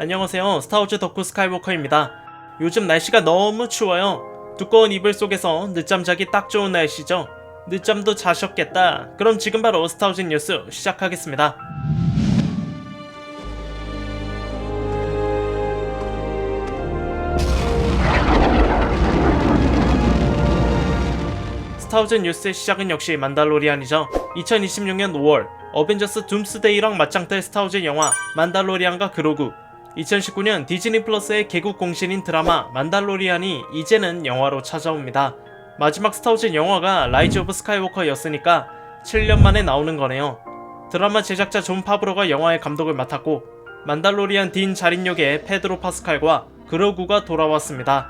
안녕하세요. 스타워즈 덕후 스카이워커입니다. 요즘 날씨가 너무 추워요. 두꺼운 이불 속에서 늦잠 자기 딱 좋은 날씨죠. 늦잠도 자셨겠다. 그럼 지금 바로 스타워즈 뉴스 시작하겠습니다. 스타워즈 뉴스의 시작은 역시 만달로리안이죠. 2026년 5월 어벤져스 둠스데이랑 맞짱뜰 스타워즈 영화 만달로리안과 그로구, 2019년 디즈니 플러스의 개국 공신인 드라마 만달로리안이 이제는 영화로 찾아옵니다. 마지막 스타워즈 영화가 라이즈 오브 스카이워커였으니까 7년 만에 나오는 거네요. 드라마 제작자 존 파브로가 영화의 감독을 맡았고, 만달로리안 딘 자린 역의 페드로 파스칼과 그로구가 돌아왔습니다.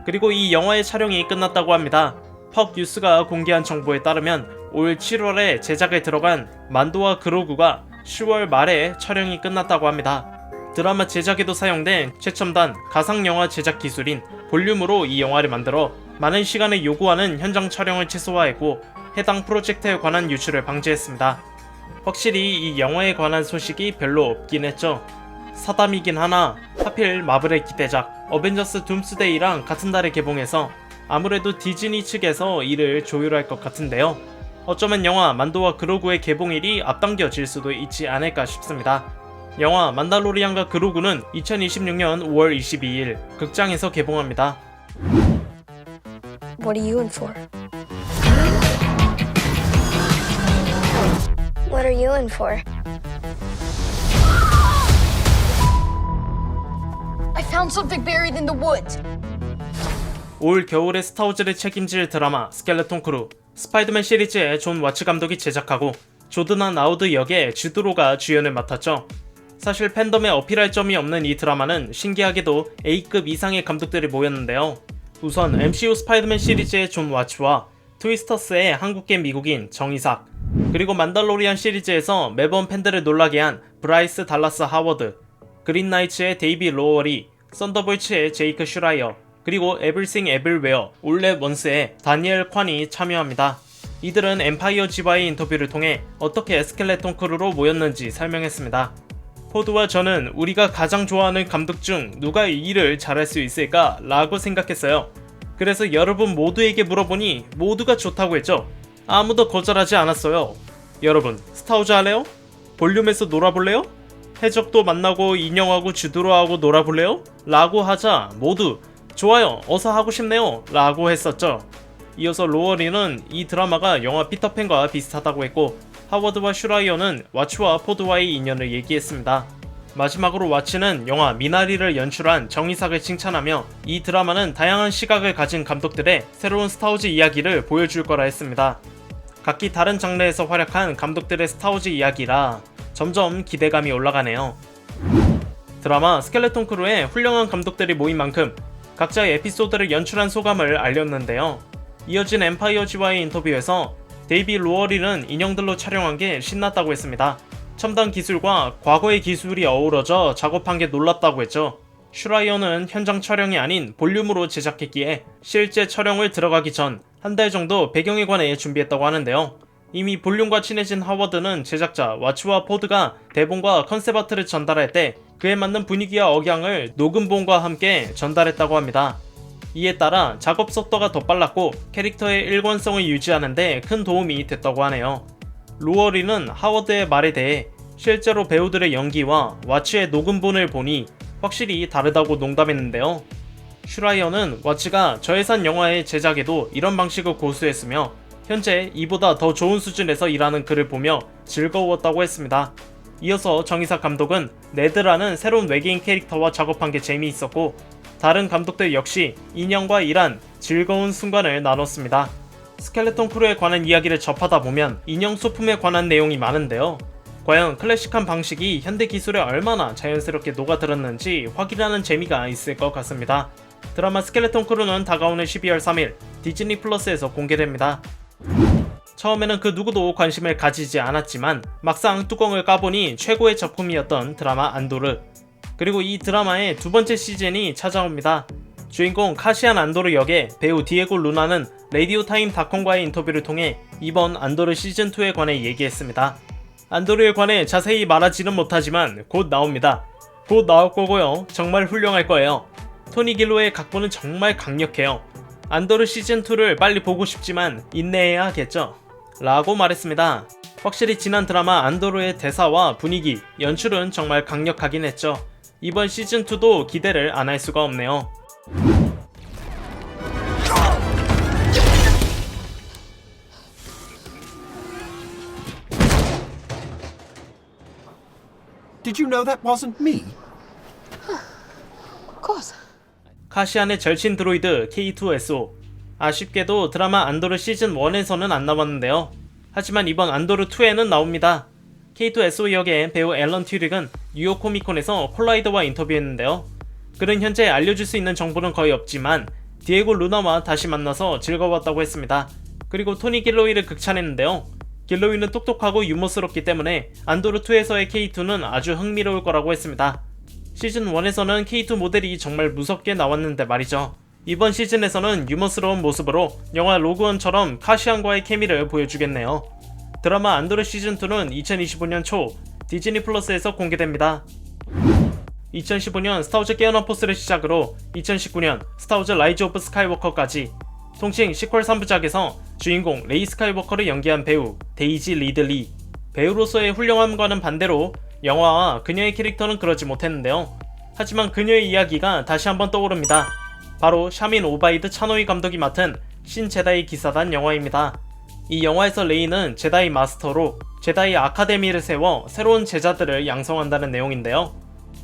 그리고 이 영화의 촬영이 끝났다고 합니다. 퍽 뉴스가 공개한 정보에 따르면 올 7월에 제작에 들어간 만도와 그로구가 10월 말에 촬영이 끝났다고 합니다. 드라마 제작에도 사용된 최첨단 가상영화 제작 기술인 볼륨으로 이 영화를 만들어 많은 시간을 요구하는 현장 촬영을 최소화했고, 해당 프로젝트에 관한 유출을 방지했습니다. 확실히 이 영화에 관한 소식이 별로 없긴 했죠. 사담이긴 하나 하필 마블의 기대작 어벤져스 둠스데이랑 같은 달에 개봉해서 아무래도 디즈니 측에서 이를 조율할 것 같은데요. 어쩌면 영화 만도와 그로구의 개봉일이 앞당겨질 수도 있지 않을까 싶습니다. 영화 만달로리안과 그로구는 2026년 5월 22일 극장에서 개봉합니다. What are you in for? What are you in for? I found something buried in the woods. 올 겨울에 스타워즈를 책임질 드라마 스켈레톤 크루, 스파이더맨 시리즈의 존 와츠 감독이 제작하고 조드나 나우드 역의 주드로가 주연을 맡았죠. 사실 팬덤에 어필할 점이 없는 이 드라마는 신기하게도 A급 이상의 감독들이 모였는데요. 우선 MCU 스파이더맨 시리즈의 존 와츠와 트위스터스의 한국계 미국인 정이삭, 그리고 만달로리안 시리즈에서 매번 팬들을 놀라게 한 브라이스 달라스 하워드, 그린나이츠의 데이비 로월이, 썬더볼츠의 제이크 슈라이어, 그리고 에블싱 에블웨어 올레 원스의 다니엘 콴이 참여합니다. 이들은 엠파이어 지와의 인터뷰를 통해 어떻게 스켈레톤 크루로 모였는지 설명했습니다. 포드와 저는 우리가 가장 좋아하는 감독 중 누가 이 일을 잘할 수 있을까 라고 생각했어요. 그래서 여러분 모두에게 물어보니 모두가 좋다고 했죠. 아무도 거절하지 않았어요. 여러분 스타워즈 할래요? 볼륨에서 놀아볼래요? 해적도 만나고 인형하고 주드로하고 놀아볼래요? 라고 하자 모두 좋아요, 어서 하고 싶네요 라고 했었죠. 이어서 로어리는 이 드라마가 영화 피터팬과 비슷하다고 했고, 하워드와 슈라이어는 와츠와 포드와의 인연을 얘기했습니다. 마지막으로 와츠는 영화 미나리를 연출한 정이삭을 칭찬하며 이 드라마는 다양한 시각을 가진 감독들의 새로운 스타워즈 이야기를 보여줄 거라 했습니다. 각기 다른 장르에서 활약한 감독들의 스타워즈 이야기라 점점 기대감이 올라가네요. 드라마 스켈레톤 크루에 훌륭한 감독들이 모인 만큼 각자의 에피소드를 연출한 소감을 알렸는데요. 이어진 엠파이어지와의 인터뷰에서 데이비 로어리는 인형들로 촬영한 게 신났다고 했습니다. 첨단 기술과 과거의 기술이 어우러져 작업한 게 놀랍다고 했죠. 슈라이어는 현장 촬영이 아닌 볼륨으로 제작했기에 실제 촬영을 들어가기 전 한 달 정도 배경에 관해 준비했다고 하는데요. 이미 볼륨과 친해진 하워드는 제작자 와츠와 포드가 대본과 컨셉 아트를 전달할 때 그에 맞는 분위기와 억양을 녹음본과 함께 전달했다고 합니다. 이에 따라 작업 속도가 더 빨랐고 캐릭터의 일관성을 유지하는 데 큰 도움이 됐다고 하네요. 로어리는 하워드의 말에 대해 실제로 배우들의 연기와 와츠의 녹음본을 보니 확실히 다르다고 농담했는데요. 슈라이어는 와츠가 저예산 영화의 제작에도 이런 방식을 고수했으며 현재 이보다 더 좋은 수준에서 일하는 그를 보며 즐거웠다고 했습니다. 이어서 정이삭 감독은 네드라는 새로운 외계인 캐릭터와 작업한 게 재미있었고, 다른 감독들 역시 인형과 일한 즐거운 순간을 나눴습니다. 스켈레톤 크루에 관한 이야기를 접하다 보면 인형 소품에 관한 내용이 많은데요. 과연 클래식한 방식이 현대 기술에 얼마나 자연스럽게 녹아들었는지 확인하는 재미가 있을 것 같습니다. 드라마 스켈레톤 크루는 다가오는 12월 3일 디즈니 플러스에서 공개됩니다. 처음에는 그 누구도 관심을 가지지 않았지만 막상 뚜껑을 까보니 최고의 작품이었던 드라마 안도르, 그리고 이 드라마의 두 번째 시즌이 찾아옵니다. 주인공 카시안 안도르 역의 배우 디에고 루나는 라디오타임닷컴과의 인터뷰를 통해 이번 안도르 시즌2에 관해 얘기했습니다. 안도르에 관해 자세히 말하지는 못하지만 곧 나옵니다. 곧 나올 거고요. 정말 훌륭할 거예요. 토니 길로의 각본은 정말 강력해요. 안도르 시즌2를 빨리 보고 싶지만 인내해야겠죠? 라고 말했습니다. 확실히 지난 드라마 안도르의 대사와 분위기, 연출은 정말 강력하긴 했죠. 이번 시즌2도 기대를 안 할 수가 없네요. Did you know that wasn't me? Of course. 카시안의 절친 드로이드 K2SO. 아쉽게도 드라마 안도르 시즌1에서는 안 나왔는데요. 하지만 이번 안도르2에는 나옵니다. K2SO 역의 배우 앨런 튜릭은 뉴욕 코미콘에서 콜라이더와 인터뷰했는데요. 그는 현재 알려줄 수 있는 정보는 거의 없지만 디에고 루나와 다시 만나서 즐거웠다고 했습니다. 그리고 토니 길로이를 극찬했는데요. 길로이는 똑똑하고 유머스럽기 때문에 안도르2에서의 K2는 아주 흥미로울 거라고 했습니다. 시즌1에서는 K2 모델이 정말 무섭게 나왔는데 말이죠. 이번 시즌에서는 유머스러운 모습으로 영화 로그원처럼 카시안과의 케미를 보여주겠네요. 드라마 안도르 시즌2는 2025년 초 디즈니 플러스에서 공개됩니다. 2015년 스타워즈 깨어난 포스를 시작으로 2019년 스타워즈 라이즈 오브 스카이워커까지 통칭 시퀄 3부작에서 주인공 레이 스카이워커를 연기한 배우 데이지 리들리. 배우로서의 훌륭함과는 반대로 영화와 그녀의 캐릭터는 그러지 못했는데요. 하지만 그녀의 이야기가 다시 한번 떠오릅니다. 바로 샤민 오바이드 차노이 감독이 맡은 신 제다이 기사단 영화입니다. 이 영화에서 레이는 제다이 마스터로 제다이 아카데미를 세워 새로운 제자들을 양성한다는 내용인데요.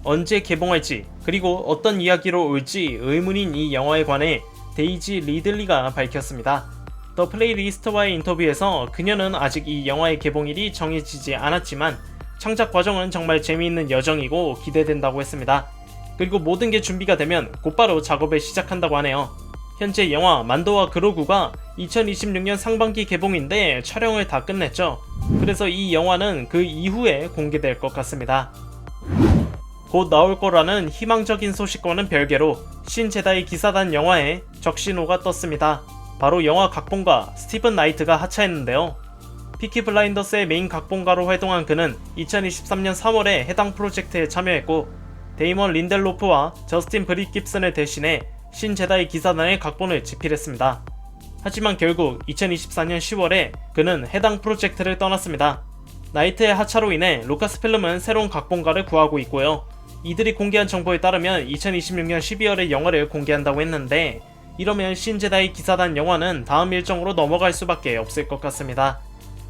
언제 개봉할지 그리고 어떤 이야기로 올지 의문인 이 영화에 관해 데이지 리들리가 밝혔습니다. 더 플레이리스트와의 인터뷰에서 그녀는 아직 이 영화의 개봉일이 정해지지 않았지만 창작 과정은 정말 재미있는 여정이고 기대된다고 했습니다. 그리고 모든 게 준비가 되면 곧바로 작업을 시작한다고 하네요. 현재 영화 만도와 그로구가 2026년 상반기 개봉인데 촬영을 다 끝냈죠. 그래서 이 영화는 그 이후에 공개될 것 같습니다. 곧 나올 거라는 희망적인 소식과는 별개로 신 제다이 기사단 영화에 적신호가 떴습니다. 바로 영화 각본가 스티븐 나이트가 하차했는데요. 피키 블라인더스의 메인 각본가로 활동한 그는 2023년 3월에 해당 프로젝트에 참여했고 데이먼 린델로프와 저스틴 브릿 깁슨을 대신해 신 제다이 기사단의 각본을 집필했습니다. 하지만 결국 2024년 10월에 그는 해당 프로젝트를 떠났습니다. 나이트의 하차로 인해 루카스필름은 새로운 각본가를 구하고 있고요. 이들이 공개한 정보에 따르면 2026년 12월에 영화를 공개한다고 했는데 이러면 신 제다이 기사단 영화는 다음 일정으로 넘어갈 수밖에 없을 것 같습니다.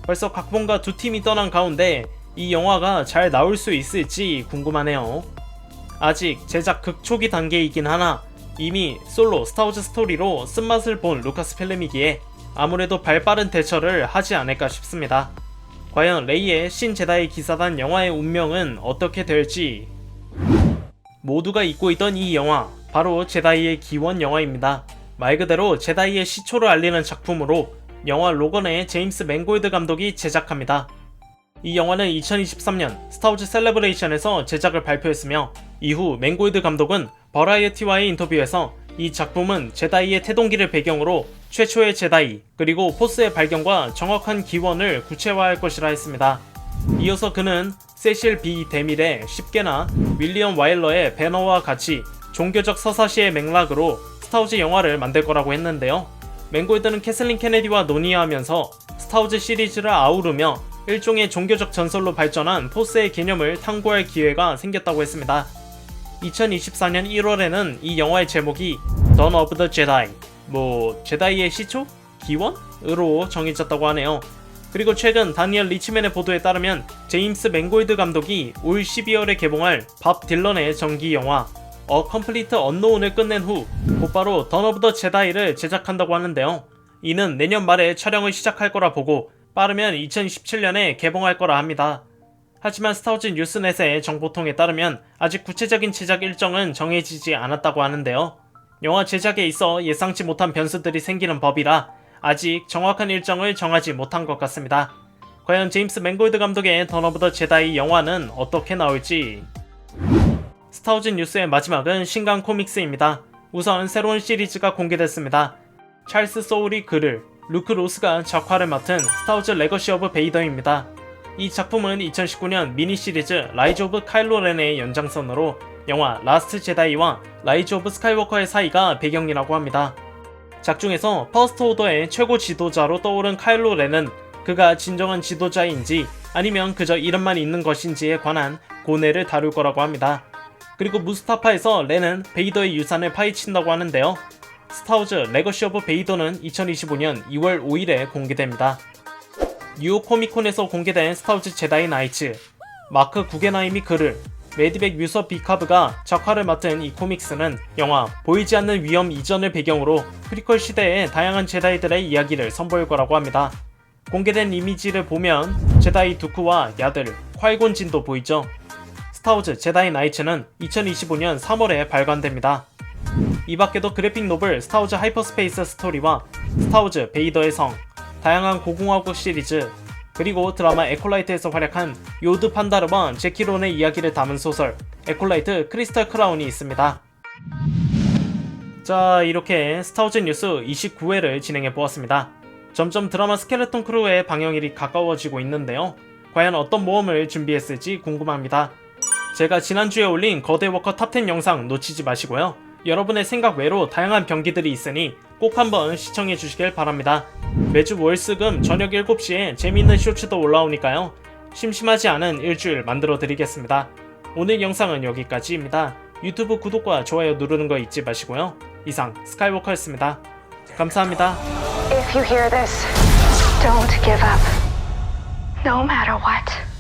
벌써 각본가 두 팀이 떠난 가운데 이 영화가 잘 나올 수 있을지 궁금하네요. 아직 제작 극초기 단계이긴 하나 이미 솔로 스타워즈 스토리로 쓴맛을 본 루카스필름이기에 아무래도 발빠른 대처를 하지 않을까 싶습니다. 과연 레이의 신 제다이 기사단 영화의 운명은 어떻게 될지. 모두가 잊고 있던 이 영화, 바로 제다이의 기원 영화입니다. 말 그대로 제다이의 시초를 알리는 작품으로 영화 로건의 제임스 맨골드 감독이 제작합니다. 이 영화는 2023년 스타워즈 셀레브레이션에서 제작을 발표했으며 이후 맨골드 감독은 버라이어티와의 인터뷰에서 이 작품은 제다이의 태동기를 배경으로 최초의 제다이 그리고 포스의 발견과 정확한 기원을 구체화할 것이라 했습니다. 이어서 그는 세실 B 데밀의 10개나 윌리엄 와일러의 배너와 같이 종교적 서사시의 맥락으로 스타워즈 영화를 만들 거라고 했는데요. 맨골드는 캐슬린 케네디와 논의하면서 스타워즈 시리즈를 아우르며 일종의 종교적 전설로 발전한 포스의 개념을 탐구할 기회가 생겼다고 했습니다. 2024년 1월에는 이 영화의 제목이 Dawn of the Jedi, 제다이의 시초? 기원? 으로 정해졌다고 하네요. 그리고 최근 다니엘 리치맨의 보도에 따르면 제임스 맨골드 감독이 올 12월에 개봉할 밥 딜런의 정기 영화 A Complete Unknown을 끝낸 후 곧바로 Dawn of the Jedi를 제작한다고 하는데요. 이는 내년 말에 촬영을 시작할 거라 보고 빠르면 2017년에 개봉할 거라 합니다. 하지만 스타워즈 뉴스넷의 정보통에 따르면 아직 구체적인 제작 일정은 정해지지 않았다고 하는데요. 영화 제작에 있어 예상치 못한 변수들이 생기는 법이라 아직 정확한 일정을 정하지 못한 것 같습니다. 과연 제임스 맨골드 감독의 던 오브 더 제다이 영화는 어떻게 나올지. 스타워즈 뉴스의 마지막은 신간 코믹스입니다. 우선 새로운 시리즈가 공개됐습니다. 찰스 소울이 글을, 루크 로스가 작화를 맡은 스타워즈 레거시 오브 베이더입니다. 이 작품은 2019년 미니 시리즈 라이즈 오브 카일로 렌의 연장선으로 영화 라스트 제다이와 라이즈 오브 스카이워커의 사이가 배경이라고 합니다. 작중에서 퍼스트 오더의 최고 지도자로 떠오른 카일로 렌은 그가 진정한 지도자인지 아니면 그저 이름만 있는 것인지에 관한 고뇌를 다룰 거라고 합니다. 그리고 무스타파에서 렌은 베이더의 유산을 파헤친다고 하는데요. 스타워즈 레거시 오브 베이더는 2025년 2월 5일에 공개됩니다. 뉴욕 코미콘에서 공개된 스타워즈 제다이 나이츠, 마크 구게나임이 글을, 매디백 뮤서 비카브가 작화를 맡은 이 코믹스는 영화 보이지 않는 위험 이전을 배경으로 프리퀄 시대의 다양한 제다이들의 이야기를 선보일 거라고 합니다. 공개된 이미지를 보면 제다이 두쿠와 야들, 콰이곤 진도 보이죠? 스타워즈 제다이 나이츠는 2025년 3월에 발간됩니다. 이 밖에도 그래픽 노블 스타워즈 하이퍼스페이스 스토리와 스타워즈 베이더의 성, 다양한 고공화국 시리즈, 그리고 드라마 에콜라이트에서 활약한 요드 판다르와 제키론의 이야기를 담은 소설 에콜라이트 크리스탈 크라운이 있습니다. 자, 이렇게 스타워즈 뉴스 29회를 진행해 보았습니다. 점점 드라마 스켈레톤 크루의 방영일이 가까워지고 있는데요. 과연 어떤 모험을 준비했을지 궁금합니다. 제가 지난주에 올린 거대 워커 탑10 영상 놓치지 마시고요. 여러분의 생각 외로 다양한 병기들이 있으니 꼭 한번 시청해 주시길 바랍니다. 매주 월수금 저녁 7시에 재미있는 쇼츠도 올라오니까요. 심심하지 않은 일주일 만들어 드리겠습니다. 오늘 영상은 여기까지입니다. 유튜브 구독과 좋아요 누르는 거 잊지 마시고요. 이상 스카이워커였습니다. 감사합니다. If you hear this, don't give up. No matter what.